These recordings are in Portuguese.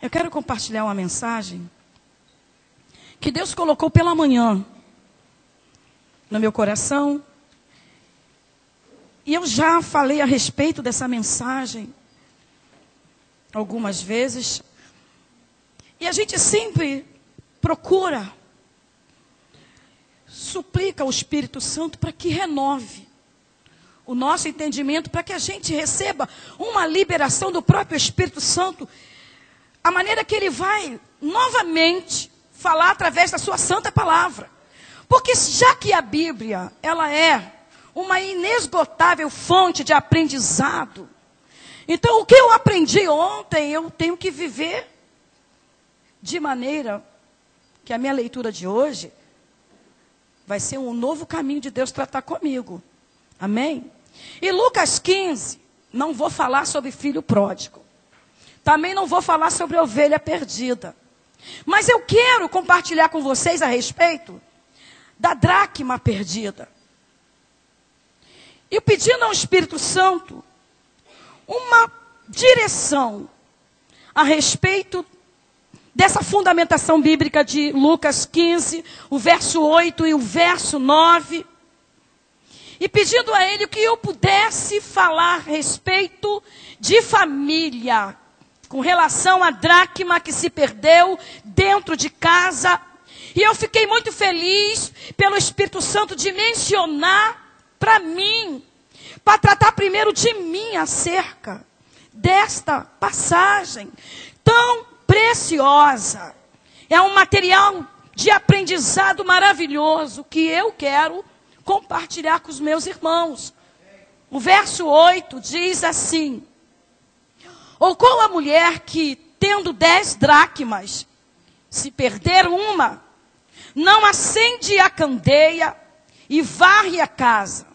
Eu quero compartilhar uma mensagem que Deus colocou pela manhã no meu coração. E eu já falei a respeito dessa mensagem algumas vezes. E a gente sempre procura, suplica ao Espírito Santo para que renove o nosso entendimento, para que a gente receba uma liberação do próprio Espírito Santo, a maneira que ele vai novamente falar através da sua santa palavra. Porque já que a Bíblia, ela é uma inesgotável fonte de aprendizado, então o que eu aprendi ontem, eu tenho que viver de maneira que a minha leitura de hoje vai ser um novo caminho de Deus tratar comigo. Amém? E Lucas 15, não vou falar sobre filho pródigo. Também não vou falar sobre ovelha perdida. Mas eu quero compartilhar com vocês a respeito da dracma perdida. E pedindo ao Espírito Santo uma direção a respeito dessa fundamentação bíblica de Lucas 15, o verso 8 e o verso 9. E pedindo a ele que eu pudesse falar a respeito de família, com relação à dracma que se perdeu dentro de casa. E eu fiquei muito feliz pelo Espírito Santo de mencionar para mim, para tratar primeiro de mim acerca desta passagem tão preciosa. É um material de aprendizado maravilhoso que eu quero compartilhar com os meus irmãos. O verso 8 diz assim: ou qual a mulher que, tendo 10 dracmas, se perder uma, não acende a candeia e varre a casa,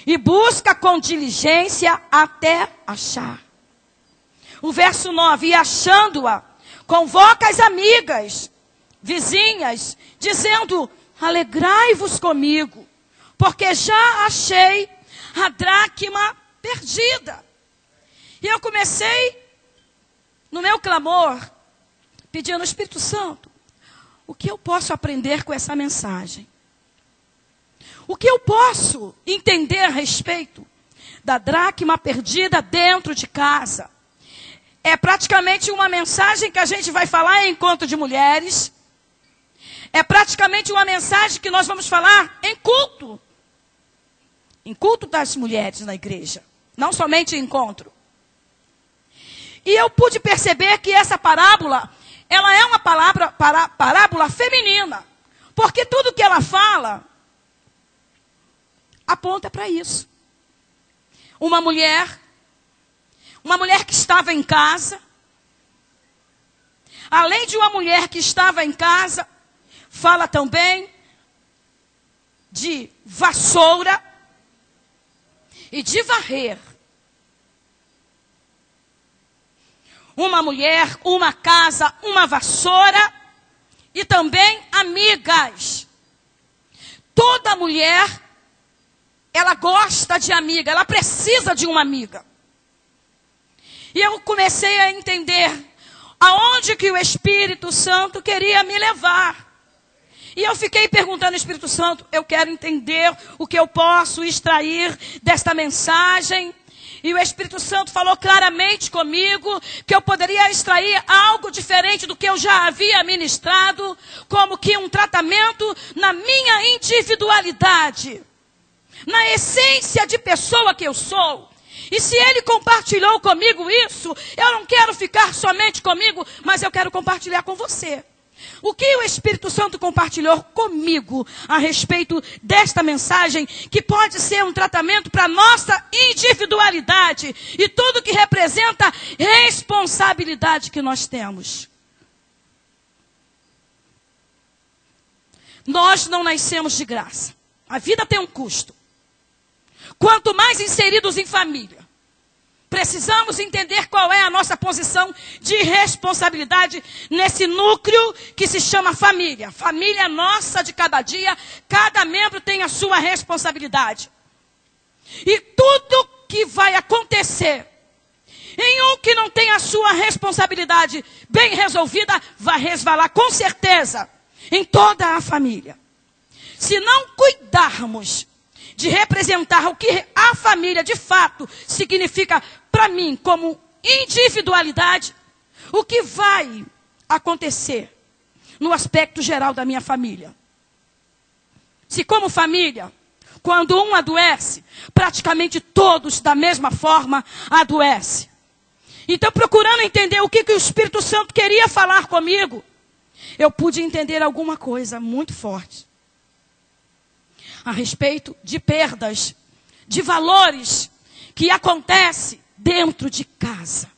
e busca com diligência até achar. O verso 9, e achando-a, convoca as amigas, vizinhas, dizendo: alegrai-vos comigo, porque já achei a dracma perdida. E eu comecei no meu clamor, pedindo ao Espírito Santo, o que eu posso aprender com essa mensagem? O que eu posso entender a respeito da dracma perdida dentro de casa? É praticamente uma mensagem que a gente vai falar em encontro de mulheres. É praticamente uma mensagem que nós vamos falar em culto. Em culto das mulheres na igreja. Não somente em encontro. E eu pude perceber que essa parábola, ela é uma parábola feminina. Porque tudo que ela fala aponta para isso. Uma mulher que estava em casa. Além de uma mulher que estava em casa, fala também de vassoura e de varrer. Uma mulher, uma casa, uma vassoura e também amigas. Toda mulher, ela gosta de amiga, ela precisa de uma amiga. E eu comecei a entender aonde que o Espírito Santo queria me levar. E eu fiquei perguntando ao Espírito Santo, eu quero entender o que eu posso extrair desta mensagem. E o Espírito Santo falou claramente comigo que eu poderia extrair algo diferente do que eu já havia ministrado, como que um tratamento na minha individualidade, na essência de pessoa que eu sou. E se ele compartilhou comigo isso, eu não quero ficar somente comigo, mas eu quero compartilhar com você. O que o Espírito Santo compartilhou comigo a respeito desta mensagem, que pode ser um tratamento para a nossa individualidade e tudo que representa responsabilidade que nós temos. Nós não nascemos de graça. A vida tem um custo. Quanto mais inseridos em família, precisamos entender qual é a nossa posição de responsabilidade nesse núcleo que se chama família. Família nossa de cada dia, cada membro tem a sua responsabilidade. E tudo que vai acontecer em um que não tem a sua responsabilidade bem resolvida, vai resvalar com certeza em toda a família. Se não cuidarmos de representar o que a família de fato significa para mim como individualidade, o que vai acontecer no aspecto geral da minha família? Se como família, quando um adoece, praticamente todos da mesma forma adoecem. Então, procurando entender o que o Espírito Santo queria falar comigo, eu pude entender alguma coisa muito forte a respeito de perdas, de valores que acontecem dentro de casa.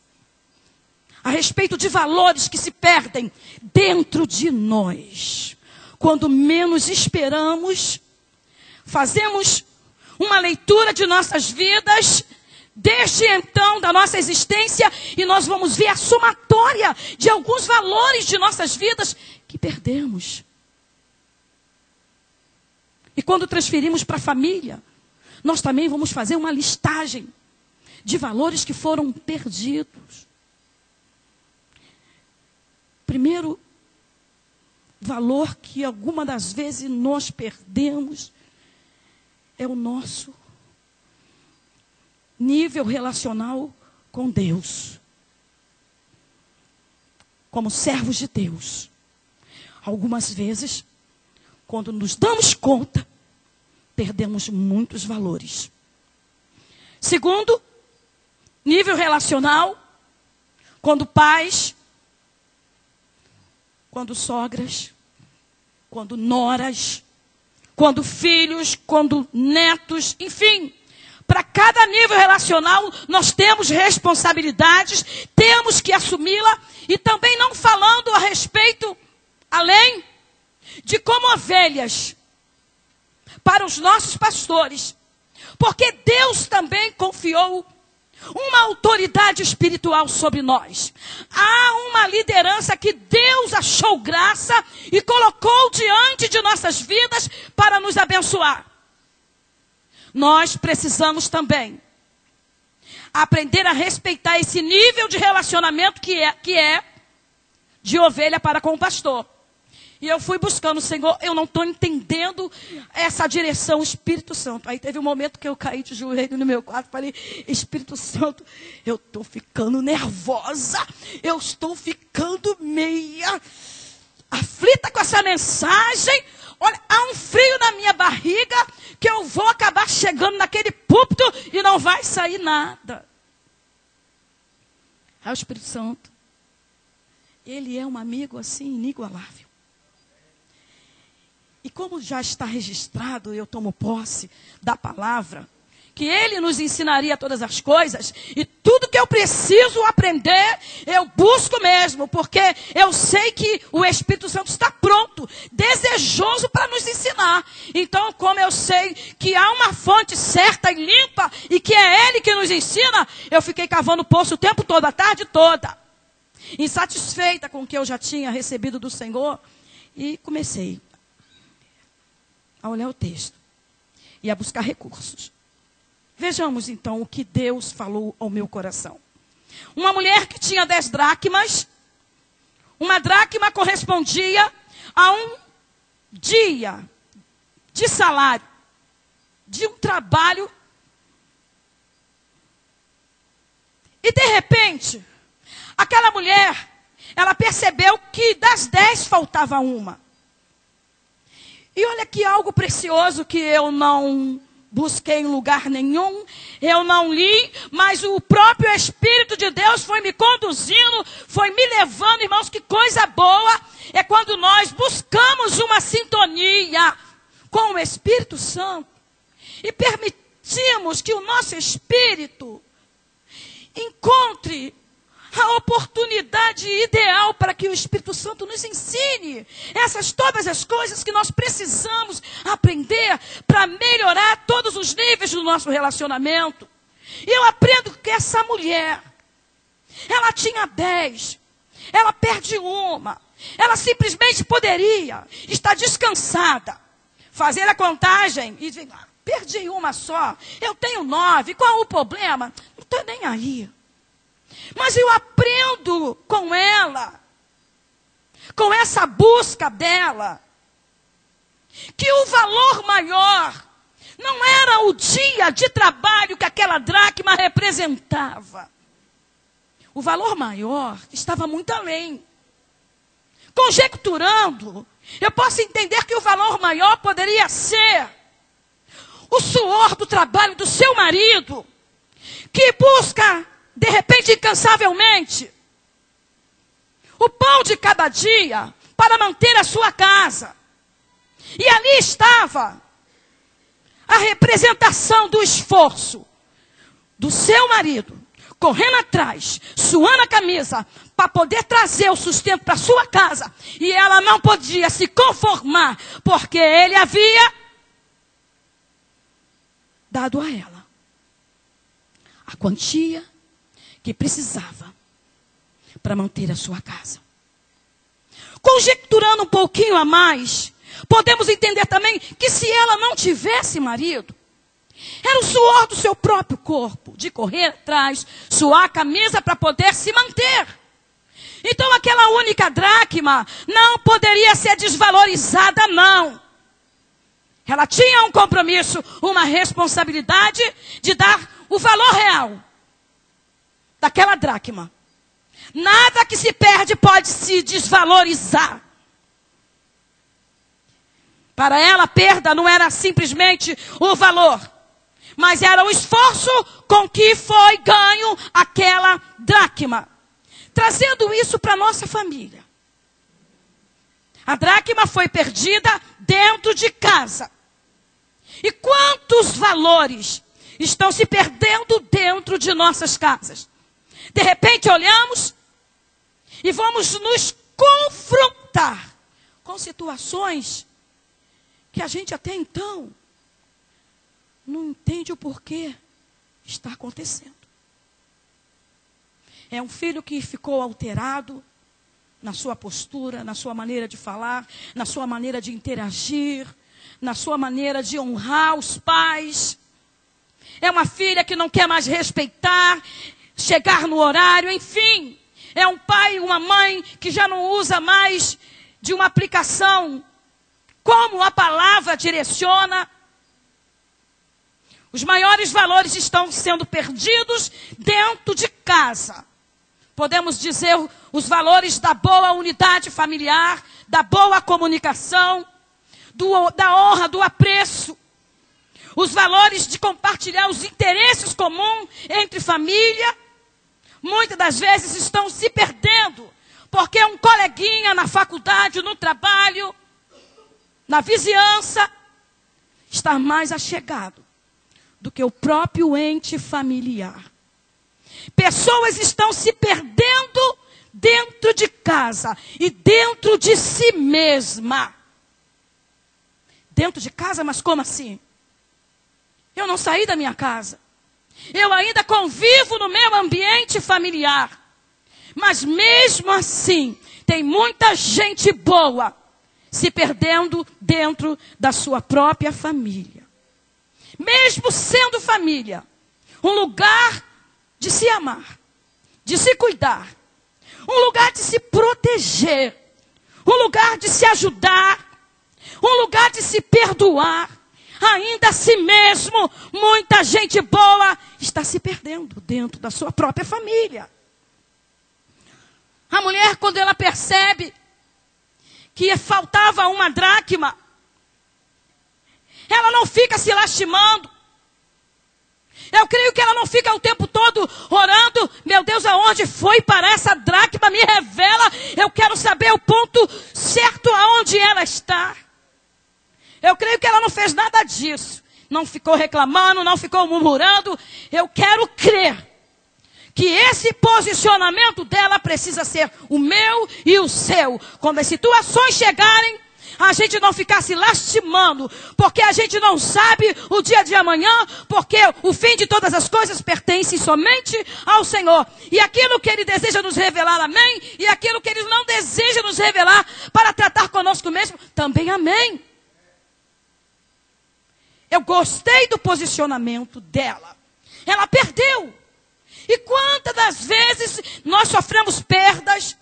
A respeito de valores que se perdem dentro de nós. Quando menos esperamos, fazemos uma leitura de nossas vidas, desde então, da nossa existência, e nós vamos ver a somatória de alguns valores de nossas vidas que perdemos. E quando transferimos para a família, nós também vamos fazer uma listagem de valores que foram perdidos. Primeiro valor que alguma das vezes nós perdemos é o nosso nível relacional com Deus. Como servos de Deus. Algumas vezes, quando nos damos conta, perdemos muitos valores. Segundo, nível relacional, quando pais, quando sogras, quando noras, quando filhos, quando netos, enfim. Para cada nível relacional, nós temos responsabilidades, temos que assumi-la, e também não falando a respeito, além de como ovelhas, para os nossos pastores, porque Deus também confiou uma autoridade espiritual sobre nós. Há uma liderança que Deus achou graça e colocou diante de nossas vidas para nos abençoar. Nós precisamos também aprender a respeitar esse nível de relacionamento que é de ovelha para com o pastor. E eu fui buscando, Senhor, eu não estou entendendo essa direção, Espírito Santo. Aí teve um momento que eu caí de joelho no meu quarto e falei, Espírito Santo, eu estou ficando nervosa, eu estou ficando meia aflita com essa mensagem. Olha, há um frio na minha barriga que eu vou acabar chegando naquele púlpito e não vai sair nada. Aí o Espírito Santo, ele é um amigo assim inigualável. E como já está registrado, eu tomo posse da palavra, que ele nos ensinaria todas as coisas, e tudo que eu preciso aprender, eu busco mesmo, porque eu sei que o Espírito Santo está pronto, desejoso para nos ensinar. Então, como eu sei que há uma fonte certa e limpa, e que é ele que nos ensina, eu fiquei cavando poço o tempo todo, a tarde toda, insatisfeita com o que eu já tinha recebido do Senhor, e comecei a olhar o texto e a buscar recursos. Vejamos então o que Deus falou ao meu coração. Uma mulher que tinha 10 dracmas, uma dracma correspondia a um dia de salário, de um trabalho. E de repente, aquela mulher, ela percebeu que das 10 faltava uma. E olha que algo precioso que eu não busquei em lugar nenhum, eu não li, mas o próprio Espírito de Deus foi me conduzindo, foi me levando, irmãos, que coisa boa é quando nós buscamos uma sintonia com o Espírito Santo e permitimos que o nosso espírito encontre a oportunidade ideal para que o Espírito Santo nos ensine todas as coisas que nós precisamos aprender para melhorar todos os níveis do nosso relacionamento. E eu aprendo que essa mulher, ela tinha 10, ela perde uma, ela simplesmente poderia estar descansada, fazer a contagem e dizer, perdi uma só, eu tenho 9, qual o problema? Não estou nem aí. Mas eu aprendo com ela, com essa busca dela, que o valor maior não era o dia de trabalho que aquela dracma representava. O valor maior estava muito além. Conjecturando, eu posso entender que o valor maior poderia ser o suor do trabalho do seu marido, que busca, de repente, incansavelmente, o pão de cada dia para manter a sua casa. E ali estava a representação do esforço do seu marido, correndo atrás, suando a camisa, para poder trazer o sustento para sua casa. E ela não podia se conformar, porque ele havia dado a ela a quantia que precisava para manter a sua casa. Conjecturando um pouquinho a mais, podemos entender também que se ela não tivesse marido, era o suor do seu próprio corpo, de correr atrás, suar a camisa para poder se manter. Então aquela única dracma não poderia ser desvalorizada, não. Ela tinha um compromisso, uma responsabilidade de dar o valor real daquela dracma. Nada que se perde pode se desvalorizar. Para ela, a perda não era simplesmente o valor, mas era o esforço com que foi ganho aquela dracma. Trazendo isso para a nossa família. A dracma foi perdida dentro de casa. E quantos valores estão se perdendo dentro de nossas casas? De repente olhamos e vamos nos confrontar com situações que a gente até então não entende o porquê está acontecendo. É um filho que ficou alterado na sua postura, na sua maneira de falar, na sua maneira de interagir, na sua maneira de honrar os pais. É uma filha que não quer mais respeitar, chegar no horário, enfim. É um pai e uma mãe que já não usa mais de uma aplicação como a palavra direciona. Os maiores valores estão sendo perdidos dentro de casa. Podemos dizer os valores da boa unidade familiar, da boa comunicação, da honra, do apreço. Os valores de compartilhar os interesses comuns entre família, muitas das vezes estão se perdendo, porque um coleguinha na faculdade, no trabalho, na vizinhança, está mais achegado do que o próprio ente familiar. Pessoas estão se perdendo dentro de casa e dentro de si mesma. Dentro de casa, mas como assim? Eu não saí da minha casa. Eu ainda convivo no meu ambiente familiar. Mas mesmo assim, tem muita gente boa se perdendo dentro da sua própria família. Mesmo sendo família, um lugar de se amar, de se cuidar, um lugar de se proteger, um lugar de se ajudar, um lugar de se perdoar. Ainda assim mesmo, muita gente boa está se perdendo dentro da sua própria família. A mulher, quando ela percebe que faltava uma dracma, ela não fica se lastimando. Eu creio que ela não fica o tempo todo orando, meu Deus, aonde foi parar essa dracma? Me revela, eu quero saber o ponto certo aonde ela está. Eu creio que ela não fez nada disso. Não ficou reclamando, não ficou murmurando. Eu quero crer que esse posicionamento dela precisa ser o meu e o seu. Quando as situações chegarem, a gente não ficar se lastimando, porque a gente não sabe o dia de amanhã, porque o fim de todas as coisas pertence somente ao Senhor. E aquilo que Ele deseja nos revelar, amém. E aquilo que Ele não deseja nos revelar para tratar conosco mesmo, também amém. Eu gostei do posicionamento dela. Ela perdeu. E quantas das vezes nós sofremos perdas,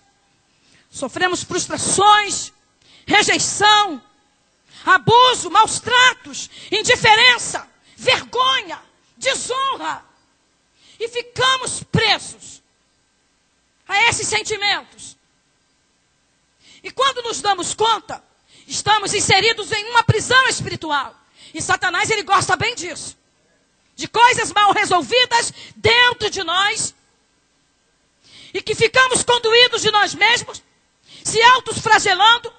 sofremos frustrações, rejeição, abuso, maus tratos, indiferença, vergonha, desonra. E ficamos presos a esses sentimentos. E quando nos damos conta, estamos inseridos em uma prisão espiritual. E Satanás, ele gosta bem disso. De coisas mal resolvidas dentro de nós. E que ficamos conduídos de nós mesmos, se autoflagelando,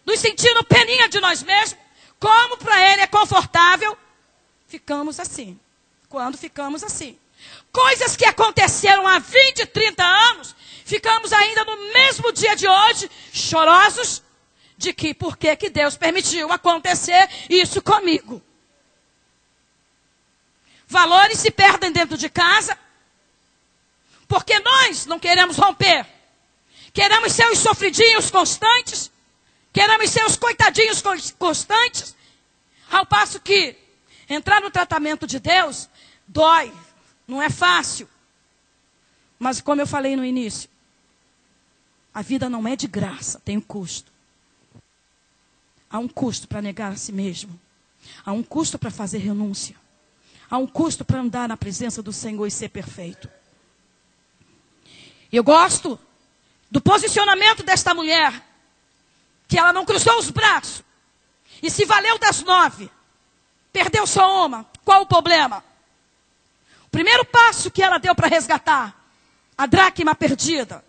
nos sentindo peninha de nós mesmos. Como para ele é confortável, ficamos assim. Quando ficamos assim. Coisas que aconteceram há 20, 30 anos, ficamos ainda no mesmo dia de hoje, chorosos, de que por que Deus permitiu acontecer isso comigo. Valores se perdem dentro de casa, porque nós não queremos romper. Queremos ser os sofridinhos constantes, queremos ser os coitadinhos constantes, ao passo que entrar no tratamento de Deus dói, não é fácil. Mas como eu falei no início, a vida não é de graça, tem um custo. Há um custo para negar a si mesmo. Há um custo para fazer renúncia. Há um custo para andar na presença do Senhor e ser perfeito. Eu gosto do posicionamento desta mulher, que ela não cruzou os braços e se valeu das 9. Perdeu só uma. Qual o problema? O primeiro passo que ela deu para resgatar a dracma perdida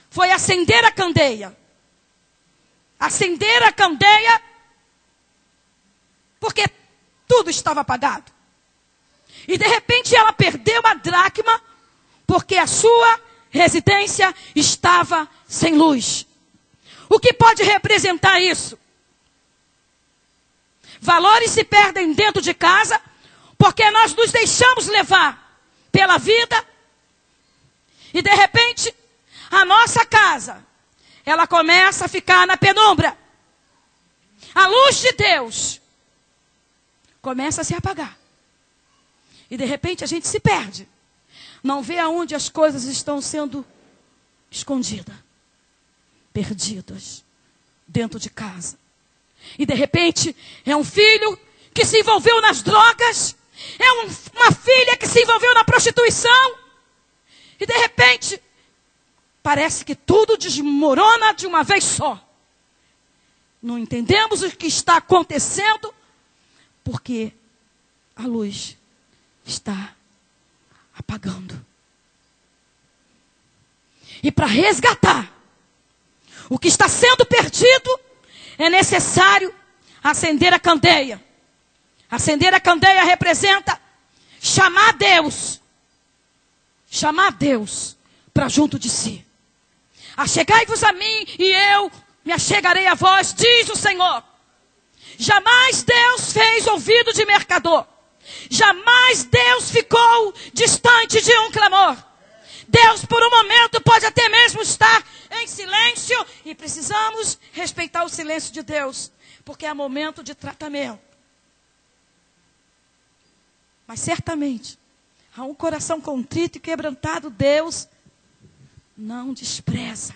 foi acender a candeia. Acender a candeia, porque tudo estava apagado. E de repente ela perdeu a dracma, porque a sua residência estava sem luz. O que pode representar isso? Valores se perdem dentro de casa, porque nós nos deixamos levar pela vida. E de repente, a nossa casa, ela começa a ficar na penumbra. A luz de Deus começa a se apagar. E de repente a gente se perde. Não vê aonde as coisas estão sendo escondidas. Perdidas. Dentro de casa. E de repente é um filho que se envolveu nas drogas. É uma filha que se envolveu na prostituição. E de repente parece que tudo desmorona de uma vez só. Não entendemos o que está acontecendo, porque a luz está apagando. E para resgatar o que está sendo perdido, é necessário acender a candeia. Acender a candeia representa chamar Deus. Chamar Deus para junto de si. Achegai-vos a mim e eu me achegarei a vós, diz o Senhor. Jamais Deus fez ouvido de mercador. Jamais Deus ficou distante de um clamor. Deus por um momento pode até mesmo estar em silêncio. E precisamos respeitar o silêncio de Deus. Porque é momento de tratamento. Mas certamente, a um coração contrito e quebrantado, Deus não despreza.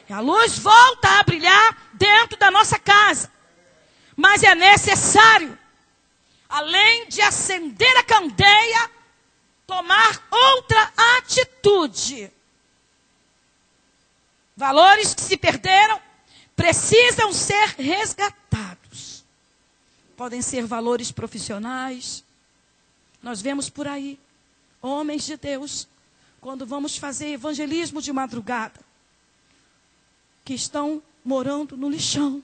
E a luz volta a brilhar dentro da nossa casa. Mas é necessário, além de acender a candeia, tomar outra atitude. Valores que se perderam precisam ser resgatados. Podem ser valores profissionais. Nós vemos por aí homens de Deus, quando vamos fazer evangelismo de madrugada, que estão morando no lixão.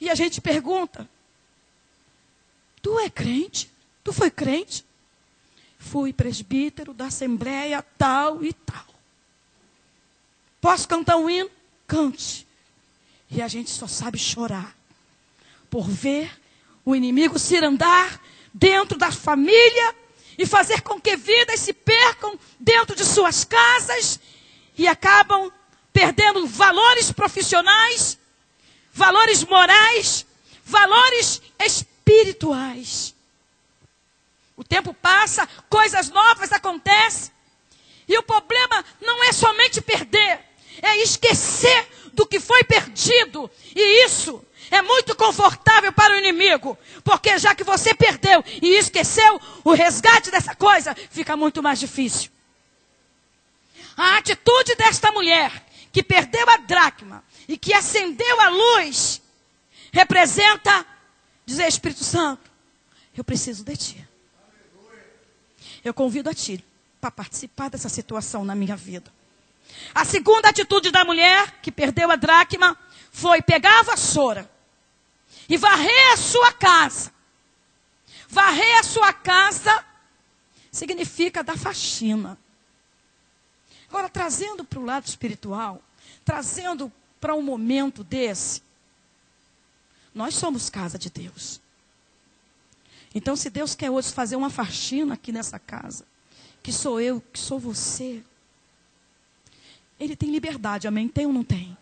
E a gente pergunta: tu é crente? Tu foi crente? Fui presbítero da assembleia tal e tal. Posso cantar um hino? Cante. E a gente só sabe chorar por ver o inimigo cirandar dentro da família e fazer com que vidas se percam dentro de suas casas e acabam perdendo valores profissionais, valores morais, valores espirituais. O tempo passa, coisas novas acontecem. E o problema não é somente perder, é esquecer do que foi perdido. E isso é muito confortável para o inimigo, porque já que você perdeu e esqueceu, o resgate dessa coisa fica muito mais difícil. A atitude desta mulher, que perdeu a dracma e que acendeu a luz, representa dizer: Espírito Santo, eu preciso de ti. Eu convido a ti para participar dessa situação na minha vida. A segunda atitude da mulher que perdeu a dracma foi pegar a vassoura e varrer a sua casa. Varrer a sua casa significa dar faxina. Agora, trazendo para o lado espiritual, trazendo para um momento desse, nós somos casa de Deus. Então, se Deus quer hoje fazer uma faxina aqui nessa casa, que sou eu, que sou você, Ele tem liberdade, amém? Tem ou não tem?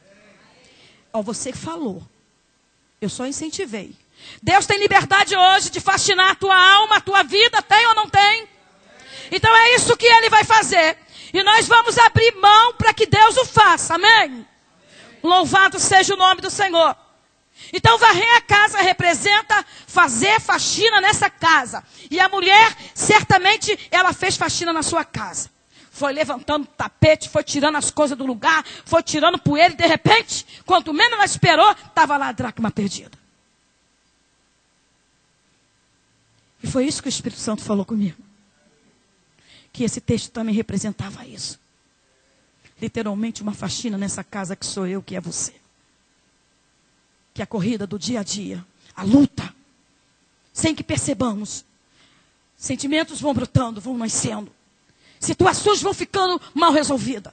Ó, você que falou, eu só incentivei. Deus tem liberdade hoje de faxinar a tua alma, a tua vida, tem ou não tem? Então é isso que Ele vai fazer. E nós vamos abrir mão para que Deus o faça, amém? Louvado seja o nome do Senhor. Então varrer a casa representa fazer faxina nessa casa. E a mulher, certamente, ela fez faxina na sua casa. Foi levantando o tapete, foi tirando as coisas do lugar, foi tirando poeira e de repente, quanto menos ela esperou, estava lá a dracma perdida. E foi isso que o Espírito Santo falou comigo. Que esse texto também representava isso. Literalmente uma faxina nessa casa que sou eu, que é você. Que é a corrida do dia a dia, a luta, sem que percebamos. Sentimentos vão brotando, vão nascendo. Situações vão ficando mal resolvidas.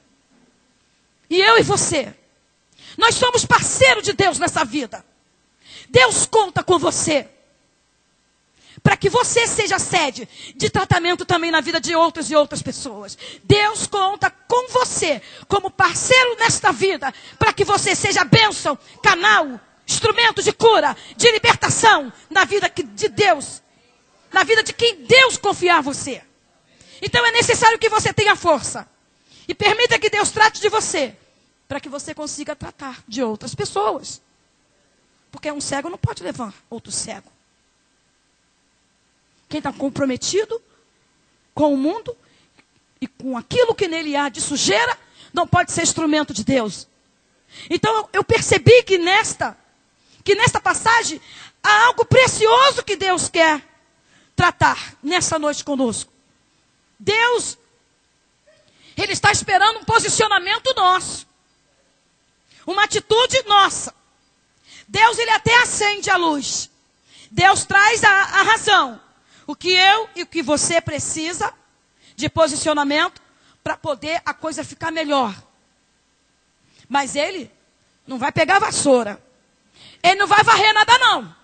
E eu e você, nós somos parceiros de Deus nessa vida. Deus conta com você. Para que você seja sede de tratamento também na vida de outras e outras pessoas. Deus conta com você como parceiro nesta vida. Para que você seja bênção, canal, instrumento de cura, de libertação na vida de Deus. Na vida de quem Deus confiar você. Então é necessário que você tenha força. E permita que Deus trate de você. Para que você consiga tratar de outras pessoas. Porque um cego não pode levar outro cego. Quem está comprometido com o mundo e com aquilo que nele há de sujeira, não pode ser instrumento de Deus. Então eu percebi que nesta passagem há algo precioso que Deus quer tratar nessa noite conosco. Deus, Ele está esperando um posicionamento nosso. Uma atitude nossa. Deus, Ele até acende a luz. Deus traz a razão. O que eu e o que você precisa de posicionamento para poder a coisa ficar melhor. Mas Ele não vai pegar a vassoura. Ele não vai varrer nada não.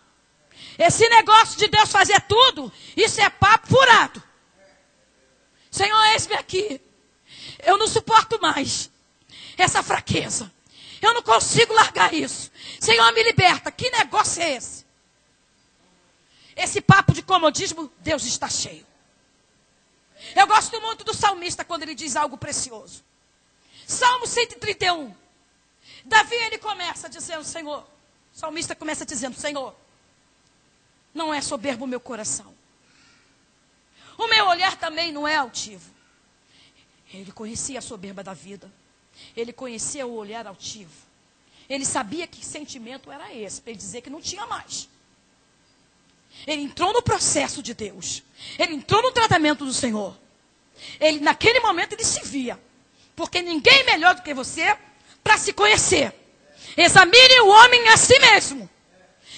Esse negócio de Deus fazer tudo, isso é papo furado. Senhor, eis-me aqui. Eu não suporto mais essa fraqueza. Eu não consigo largar isso. Senhor, me liberta. Que negócio é esse? Esse papo de comodismo, Deus está cheio. Eu gosto muito do salmista quando ele diz algo precioso. Salmo 131. Davi, ele começa dizendo, Senhor, o salmista começa dizendo, Senhor, não é soberbo o meu coração. O meu olhar também não é altivo. Ele conhecia a soberba da vida. Ele conhecia o olhar altivo. Ele sabia que sentimento era esse, para ele dizer que não tinha mais. Ele entrou no processo de Deus. Ele entrou no tratamento do Senhor. Ele, naquele momento, ele se via. Porque ninguém é melhor do que você para se conhecer. Examine o homem a si mesmo.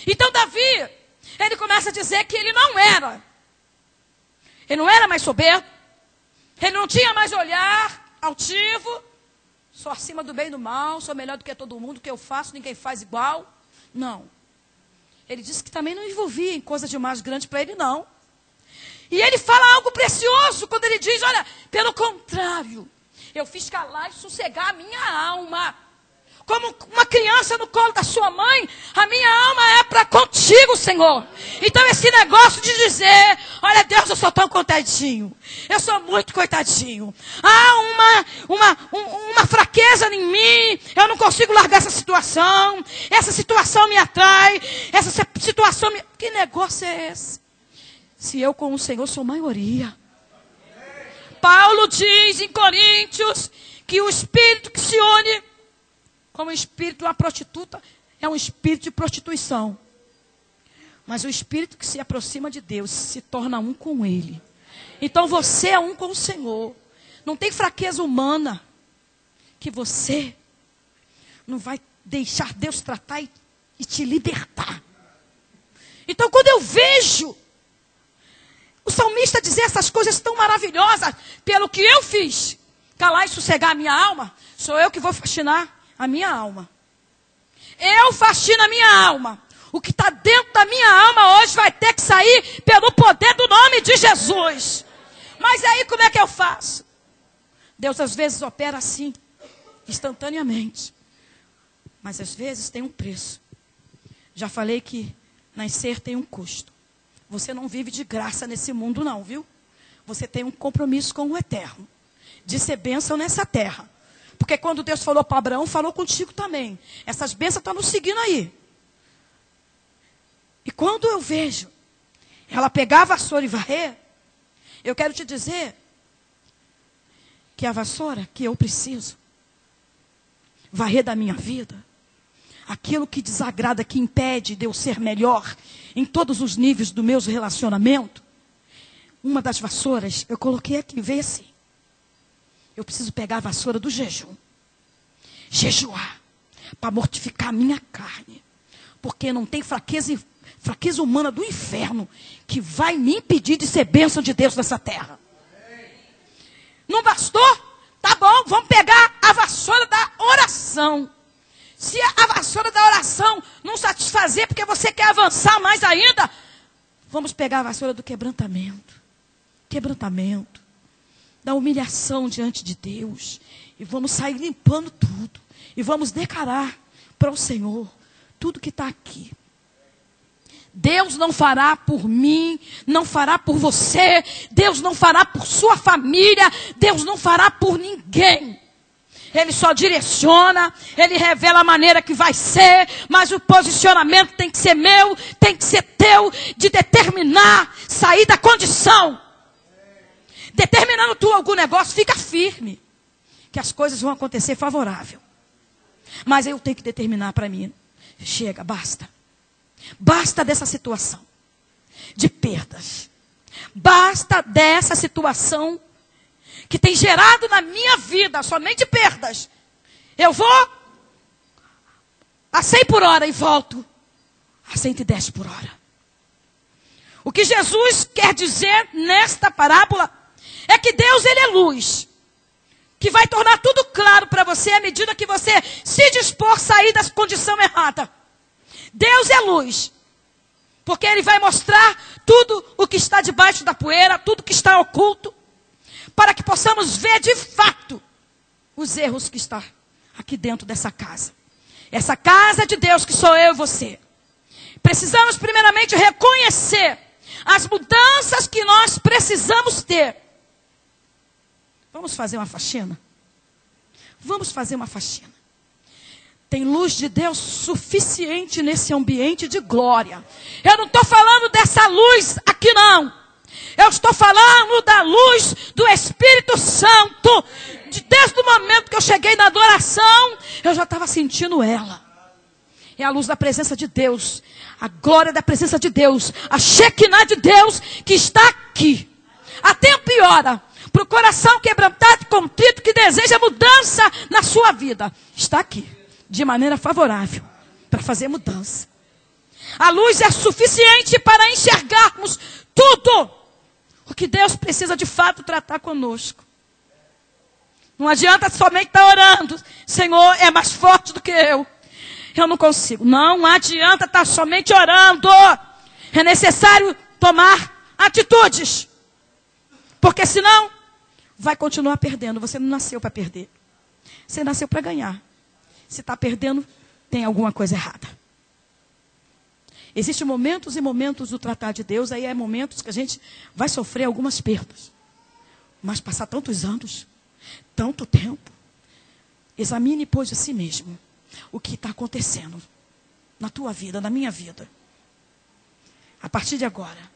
Então, Davi, ele começa a dizer que ele não era. Ele não era mais soberbo. Ele não tinha mais olhar altivo. Sou acima do bem e do mal. Sou melhor do que todo mundo. O que eu faço, ninguém faz igual. Não. Ele disse que também não envolvia em coisas demais grandes para ele, não. E ele fala algo precioso quando ele diz, olha, pelo contrário, eu fiz calar e sossegar a minha alma. Como uma criança no colo da sua mãe, a minha alma é para contigo, Senhor. Então esse negócio de dizer, olha Deus, eu sou tão coitadinho, eu sou muito coitadinho. Há uma fraqueza em mim, eu não consigo largar essa situação me atrai, essa situação me... Que negócio é esse? Se eu com o Senhor sou maioria. Paulo diz em Coríntios que o espírito que se une como o espírito de uma prostituta é um espírito de prostituição. Mas o espírito que se aproxima de Deus se torna um com Ele. Então você é um com o Senhor. Não tem fraqueza humana que você não vai deixar Deus tratar e te libertar. Então quando eu vejo o salmista dizer essas coisas tão maravilhosas, pelo que eu fiz, calar e sossegar a minha alma, sou eu que vou faxinar a minha alma. Eu faxino a minha alma. O que está dentro da minha alma hoje vai ter que sair pelo poder do nome de Jesus. Mas aí como é que eu faço? Deus às vezes opera assim, instantaneamente. Mas às vezes tem um preço. Já falei que nascer tem um custo. Você não vive de graça nesse mundo não, viu? Você tem um compromisso com o eterno. De ser bênção nessa terra. Porque quando Deus falou para Abraão, falou contigo também. Essas bênçãos estão nos seguindo aí. E quando eu vejo ela pegar a vassoura e varrer, eu quero te dizer que a vassoura que eu preciso varrer da minha vida, aquilo que desagrada, que impede de eu ser melhor em todos os níveis do meu relacionamento, uma das vassouras eu coloquei aqui, veio assim. Eu preciso pegar a vassoura do jejum. Jejuar. Para mortificar a minha carne. Porque não tem fraqueza humana do inferno que vai me impedir de ser bênção de Deus nessa terra. Não bastou? Tá bom, vamos pegar a vassoura da oração. Se a vassoura da oração não satisfazer porque você quer avançar mais ainda, vamos pegar a vassoura do quebrantamento. Quebrantamento. Da humilhação diante de Deus. E vamos sair limpando tudo. E vamos declarar para o Senhor tudo que está aqui. Deus não fará por mim, não fará por você. Deus não fará por sua família. Deus não fará por ninguém. Ele só direciona, Ele revela a maneira que vai ser, mas o posicionamento tem que ser meu, tem que ser teu, de determinar, sair da condição. Determinando tu algum negócio, fica firme, que as coisas vão acontecer favorável. Mas eu tenho que determinar para mim, chega, basta. Basta dessa situação de perdas. Basta dessa situação que tem gerado na minha vida somente perdas. Eu vou a 100 por hora e volto a 110 por hora. O que Jesus quer dizer nesta parábola é que Deus, Ele é luz, que vai tornar tudo claro para você à medida que você se dispor a sair da condição errada. Deus é luz, porque Ele vai mostrar tudo o que está debaixo da poeira, tudo que está oculto, para que possamos ver de fato os erros que estão aqui dentro dessa casa. Essa casa de Deus que sou eu e você. Precisamos primeiramente reconhecer as mudanças que nós precisamos ter. Vamos fazer uma faxina? Vamos fazer uma faxina. Tem luz de Deus suficiente nesse ambiente de glória. Eu não estou falando dessa luz aqui não. Eu estou falando da luz do Espírito Santo. Desde o momento que eu cheguei na adoração, eu já estava sentindo ela. É a luz da presença de Deus. A glória da presença de Deus. A Shekinah de Deus que está aqui. A tempo e hora. Para o coração quebrantado e contrito que deseja mudança na sua vida. Está aqui. De maneira favorável. Para fazer mudança. A luz é suficiente para enxergarmos tudo o que Deus precisa de fato tratar conosco. Não adianta somente estar orando. Senhor, é mais forte do que eu. Eu não consigo. Não adianta estar somente orando. É necessário tomar atitudes. Porque senão, vai continuar perdendo. Você não nasceu para perder. Você nasceu para ganhar. Se está perdendo, tem alguma coisa errada. Existem momentos e momentos do tratar de Deus, aí é momentos que a gente vai sofrer algumas perdas. Mas passar tantos anos, tanto tempo, examine, pois, a si mesmo o que está acontecendo na tua vida, na minha vida. A partir de agora,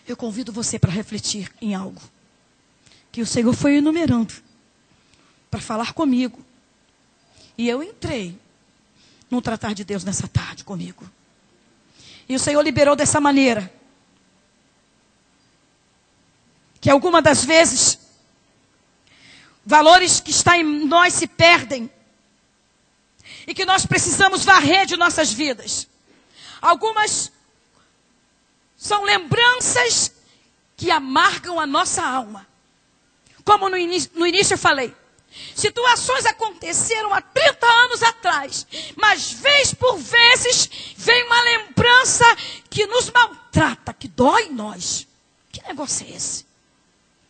eu convido você para refletir em algo que o Senhor foi enumerando para falar comigo. E eu entrei no tratar de Deus nessa tarde comigo. E o Senhor liberou dessa maneira. Que algumas das vezes, valores que estão em nós se perdem. E que nós precisamos varrer de nossas vidas. Algumas são lembranças que amargam a nossa alma. Como no início eu falei. Situações aconteceram há 30 anos atrás. Mas vez por vezes vem uma lembrança que nos maltrata, que dói em nós. Que negócio é esse?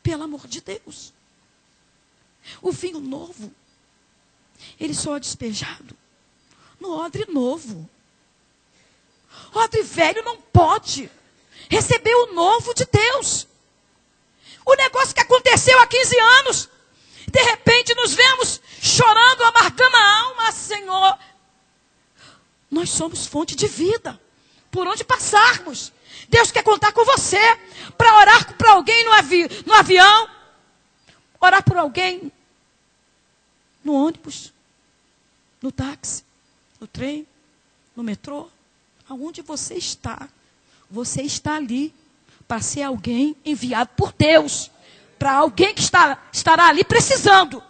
Pelo amor de Deus. O vinho novo, ele só é despejado no odre novo. Odre velho não pode receber o novo de Deus. O negócio que aconteceu há 15 anos, de repente nos vemos chorando, amargando a alma. Senhor, nós somos fonte de vida, por onde passarmos. Deus quer contar com você, para orar para alguém no avião, orar por alguém no ônibus, no táxi, no trem, no metrô. Aonde você está ali para ser alguém enviado por Deus, para alguém que estará ali precisando.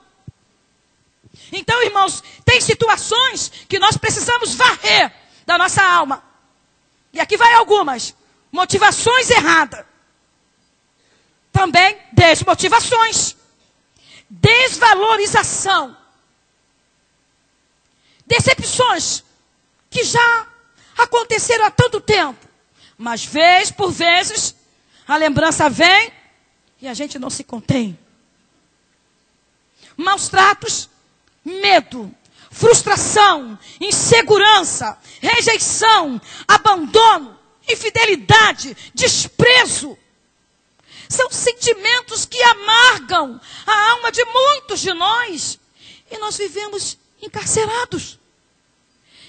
Então, irmãos, tem situações que nós precisamos varrer da nossa alma. E aqui vai algumas. Motivações erradas. Também desmotivações. Desvalorização. Decepções que já aconteceram há tanto tempo. Mas vez por vezes a lembrança vem e a gente não se contém. Maus tratos, medo, frustração, insegurança, rejeição, abandono, infidelidade, desprezo. São sentimentos que amargam a alma de muitos de nós. E nós vivemos encarcerados.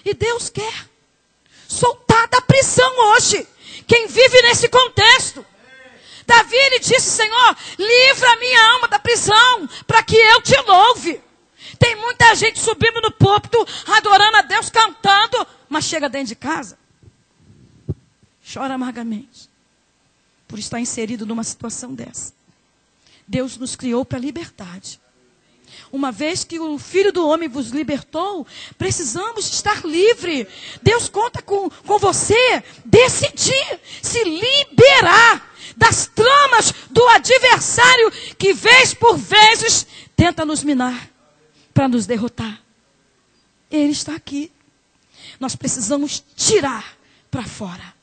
E Deus quer soltar da prisão hoje quem vive nesse contexto. Davi, ele disse: Senhor, livra a minha alma da prisão, para que eu te louve. Tem muita gente subindo no púlpito, adorando a Deus, cantando, mas chega dentro de casa, chora amargamente, por estar inserido numa situação dessa. Deus nos criou para a liberdade. Uma vez que o Filho do Homem vos libertou, precisamos estar livre. Deus conta com você decidir se liberar das tramas do adversário que vez por vezes tenta nos minar para nos derrotar. Ele está aqui. Nós precisamos tirar para fora.